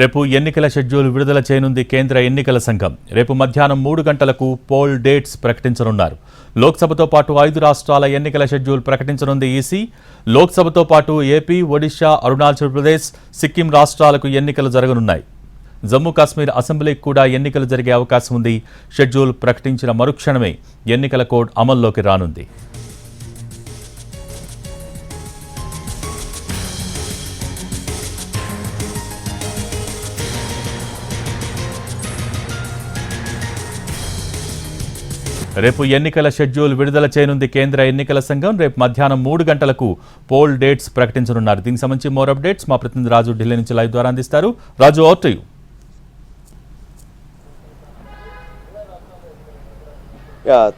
రేపు ఎన్నికల షెడ్యూల్ విడుదల చేయనుంది కేంద్ర ఎన్నికల సంఘం. రేపు మధ్యాహ్నం 3 గంటలకు పోల్ డేట్స్ ప్రకటించనున్నారు. లోక్సభతో పాటు 5 రాష్ట్రాల ఎన్నికల షెడ్యూల్ ప్రకటించనుంది ఈసీ. లోక్సభతో పాటు ఏపీ, ఒడిశా, అరుణాచల్ ప్రదేశ్, సిక్కిం రాష్ట్రాలకు ఎన్నికలు జరగనున్నాయి. జమ్మూ కాశ్మీర్ అసెంబ్లీకి కూడా ఎన్నికలు జరిగే అవకాశం ఉంది. షెడ్యూల్ ప్రకటించిన మరుక్షణమే ఎన్నికల కోడ్ అమల్లోకి రానుంది. రేపు ఎన్నికల షెడ్యూల్ విడుదల చేయనుంది కేంద్ర ఎన్నికల సంఘం. రేపు మధ్యాహ్నం 3 గంటలకు పోల్ డేట్స్ ప్రకటించనున్నారు. దీనికి సంబంధించి మోర్ అప్డేట్స్ మా ప్రతినిధి రాజు ఢిల్లీ నుంచి లైవ్ ద్వారా అందిస్తారు. Raju, over to you.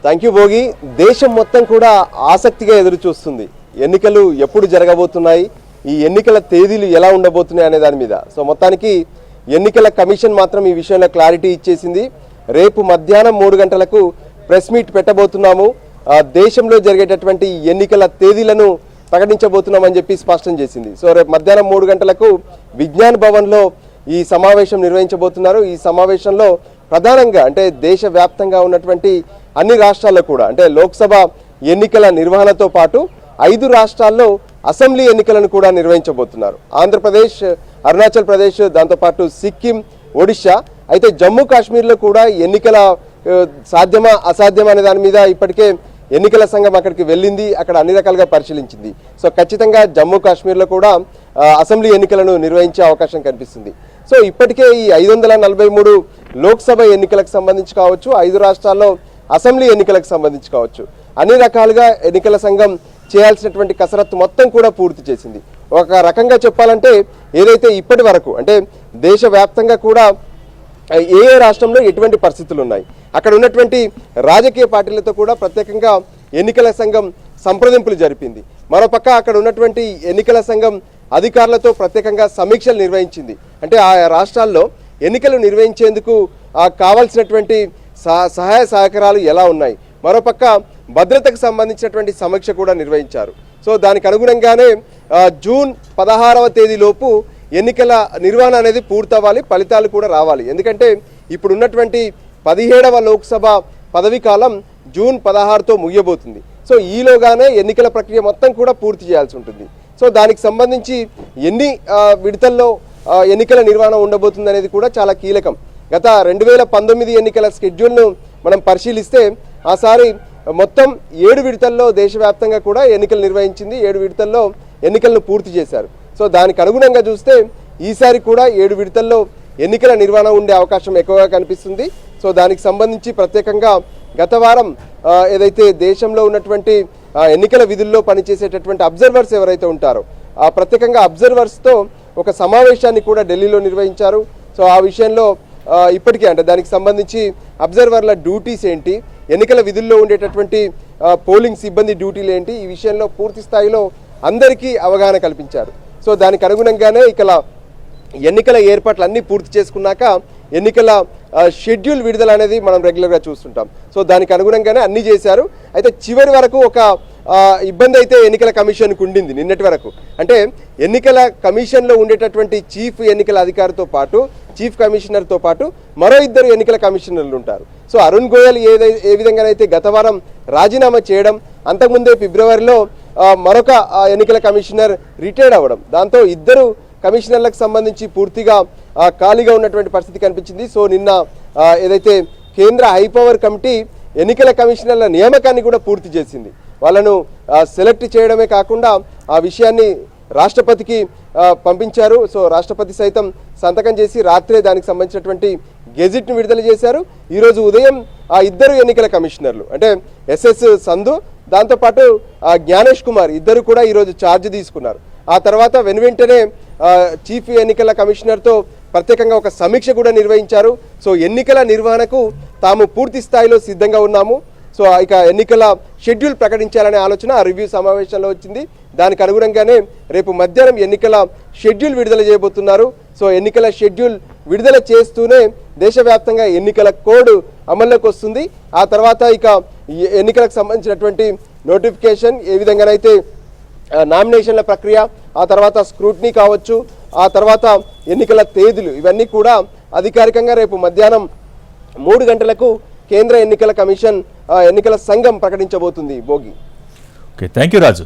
Thank you Bhogi. దేశం మొత్తం కూడా ఆసక్తిగా ఎదురు చూస్తుంది ఎన్నికలు ఎప్పుడు జరగబోతున్నాయి, ఈ ఎన్నికల తేదీలు ఎలా ఉండబోతున్నాయి అనే దాని మీద. సో మొత్తానికి ఎన్నికల కమిషన్ మాత్రం ఈ విషయంలో క్లారిటీ ఇచ్చేసింది. రేపు మధ్యాహ్నం 3 గంటలకు ప్రెస్ మీట్ పెట్టబోతున్నాము, దేశంలో జరిగేటటువంటి ఎన్నికల తేదీలను ప్రకటించబోతున్నామని చెప్పి స్పష్టం చేసింది. సో రేపు మధ్యాహ్నం 3 గంటలకు విజ్ఞాన్ భవన్లో ఈ సమావేశం నిర్వహించబోతున్నారు. ఈ సమావేశంలో ప్రధానంగా అంటే దేశవ్యాప్తంగా ఉన్నటువంటి అన్ని రాష్ట్రాల్లో కూడా అంటే లోక్సభ ఎన్నికల నిర్వహణతో పాటు 5 రాష్ట్రాల్లో అసెంబ్లీ ఎన్నికలను కూడా నిర్వహించబోతున్నారు. ఆంధ్రప్రదేశ్, అరుణాచల్ ప్రదేశ్, దాంతోపాటు సిక్కిం, ఒడిశా. అయితే జమ్మూ కాశ్మీర్లో కూడా ఎన్నికల సాధ్యమా అసాధ్యమా అనే దాని మీద ఇప్పటికే ఎన్నికల సంఘం అక్కడికి వెళ్ళింది, అక్కడ అన్ని రకాలుగా పరిశీలించింది. సో ఖచ్చితంగా జమ్మూ కాశ్మీర్లో కూడా అసెంబ్లీ ఎన్నికలను నిర్వహించే అవకాశం కనిపిస్తుంది. సో ఇప్పటికే ఈ 543 లోక్సభ ఎన్నికలకు సంబంధించి కావచ్చు, 5 రాష్ట్రాల్లో అసెంబ్లీ ఎన్నికలకు సంబంధించి కావచ్చు, అన్ని రకాలుగా ఎన్నికల సంఘం చేయాల్సినటువంటి కసరత్తు మొత్తం కూడా పూర్తి చేసింది. ఒక రకంగా చెప్పాలంటే ఏదైతే ఇప్పటి వరకు అంటే దేశవ్యాప్తంగా కూడా ఏ రాష్ట్రంలో ఎటువంటి పరిస్థితులు ఉన్నాయి, అక్కడ ఉన్నటువంటి రాజకీయ పార్టీలతో కూడా ప్రత్యేకంగా ఎన్నికల సంఘం సంప్రదింపులు జరిపింది. మరోపక్క అక్కడ ఉన్నటువంటి ఎన్నికల సంఘం అధికారులతో ప్రత్యేకంగా సమీక్షలు నిర్వహించింది. అంటే ఆ రాష్ట్రాల్లో ఎన్నికలు నిర్వహించేందుకు కావాల్సినటువంటి సహాయ సహకారాలు ఎలా ఉన్నాయి, మరోపక్క భద్రతకు సంబంధించినటువంటి సమీక్ష కూడా నిర్వహించారు. సో దానికి అనుగుణంగానే జూన్ 16వ తేదీలోపు ఎన్నికల నిర్వహణ అనేది పూర్తవ్వాలి, ఫలితాలు కూడా రావాలి. ఎందుకంటే ఇప్పుడు ఉన్నటువంటి 17వ లోక్సభ పదవీ కాలం జూన్ 16తో ముగియబోతుంది. సో ఈలోగానే ఎన్నికల ప్రక్రియ మొత్తం కూడా పూర్తి చేయాల్సి ఉంటుంది. సో దానికి సంబంధించి ఎన్ని విడతల్లో ఎన్నికల నిర్వహణ ఉండబోతుంది అనేది కూడా చాలా కీలకం. గత 2019 ఎన్నికల షెడ్యూల్ను మనం పరిశీలిస్తే ఆసారి మొత్తం 7 విడతల్లో దేశవ్యాప్తంగా కూడా ఎన్నికలు నిర్వహించింది, 7 విడతల్లో ఎన్నికలను పూర్తి చేశారు. సో దానికి అనుగుణంగా చూస్తే ఈసారి కూడా 7 విడతల్లో ఎన్నికల నిర్వహణ ఉండే అవకాశం ఎక్కువగా కనిపిస్తుంది. సో దానికి సంబంధించి ప్రత్యేకంగా గత వారం ఏదైతే దేశంలో ఉన్నటువంటి ఎన్నికల విధుల్లో పనిచేసేటటువంటి అబ్జర్వర్స్ ఎవరైతే ఉంటారో ప్రత్యేకంగా అబ్జర్వర్స్తో ఒక సమావేశాన్ని కూడా ఢిల్లీలో నిర్వహించారు. సో ఆ విషయంలో ఇప్పటికే అంటే దానికి సంబంధించి అబ్జర్వర్ల డ్యూటీస్ ఏంటి, ఎన్నికల విధుల్లో ఉండేటటువంటి పోలింగ్ సిబ్బంది డ్యూటీలు ఏంటి, ఈ విషయంలో పూర్తి స్థాయిలో అందరికీ అవగాహన కల్పించారు. సో దానికి అనుగుణంగానే ఎన్నికల ఏర్పాట్లు అన్నీ పూర్తి చేసుకున్నాక ఎన్నికల షెడ్యూల్ విడుదల అనేది మనం రెగ్యులర్గా చూస్తుంటాం. సో దానికి అనుగుణంగానే అన్నీ చేశారు. అయితే చివరి వరకు ఒక ఇబ్బంది అయితే ఎన్నికల కమిషన్కు ఉండింది నిన్నటి వరకు. అంటే ఎన్నికల కమిషన్లో ఉండేటటువంటి చీఫ్ ఎన్నికల అధికారితో పాటు చీఫ్ కమిషనర్తో పాటు మరో 2 ఎన్నికల కమిషనర్లు ఉంటారు. సో అరుణ్ గోయల్ ఏ విధంగానైతే గత వారం రాజీనామా చేయడం, అంతకుముందే ఫిబ్రవరిలో మరొక ఎన్నికల కమిషనర్ రిటైర్డ్ అవ్వడం, దాంతో 2 కమిషనర్లకు సంబంధించి పూర్తిగా ఖాళీగా ఉన్నటువంటి పరిస్థితి కనిపించింది. సో నిన్న ఏదైతే కేంద్ర హైపవర్ కమిటీ ఎన్నికల కమిషనర్ల నియామకాన్ని కూడా పూర్తి చేసింది. వాళ్ళను సెలెక్ట్ చేయడమే కాకుండా ఆ విషయాన్ని రాష్ట్రపతికి పంపించారు. సో రాష్ట్రపతి సైతం సంతకం చేసి రాత్రే దానికి సంబంధించినటువంటి గెజిట్ను విడుదల చేశారు. ఈరోజు ఉదయం ఆ 2 ఎన్నికల కమిషనర్లు అంటే ఎస్ఎస్ సంధు, దాంతోపాటు జ్ఞానేష్ కుమార్ ఇద్దరు కూడా ఈరోజు ఛార్జ్ తీసుకున్నారు. ఆ తర్వాత వెనువెంటనే చీఫ్ ఎన్నికల కమిషనర్తో ప్రత్యేకంగా ఒక సమీక్ష కూడా నిర్వహించారు. సో ఎన్నికల నిర్వహణకు తాము పూర్తి స్థాయిలో సిద్ధంగా ఉన్నాము, సో ఇక ఎన్నికల షెడ్యూల్ ప్రకటించాలనే ఆలోచన ఆ రివ్యూ సమావేశంలో వచ్చింది. దానికి అనుగుణంగానే రేపు మధ్యాహ్నం ఎన్నికల షెడ్యూల్ విడుదల చేయబోతున్నారు. సో ఎన్నికల షెడ్యూల్ విడుదల చేస్తూనే దేశవ్యాప్తంగా ఎన్నికల కోడ్ అమల్లోకి వస్తుంది. ఆ తర్వాత ఇక ఎన్నికలకు సంబంధించినటువంటి నోటిఫికేషన్ ఏ విధంగానైతే నామినేషన్ల ప్రక్రియ, ఆ తర్వాత స్క్రూటినీ కావచ్చు, ఆ తర్వాత ఎన్నికల తేదీలు ఇవన్నీ కూడా అధికారికంగా రేపు మధ్యాహ్నం 3 గంటలకు కేంద్ర ఎన్నికల కమిషన్ ఎన్నికల సంఘం ప్రకటించబోతుంది. Bhogi. Okay, thank you Raju.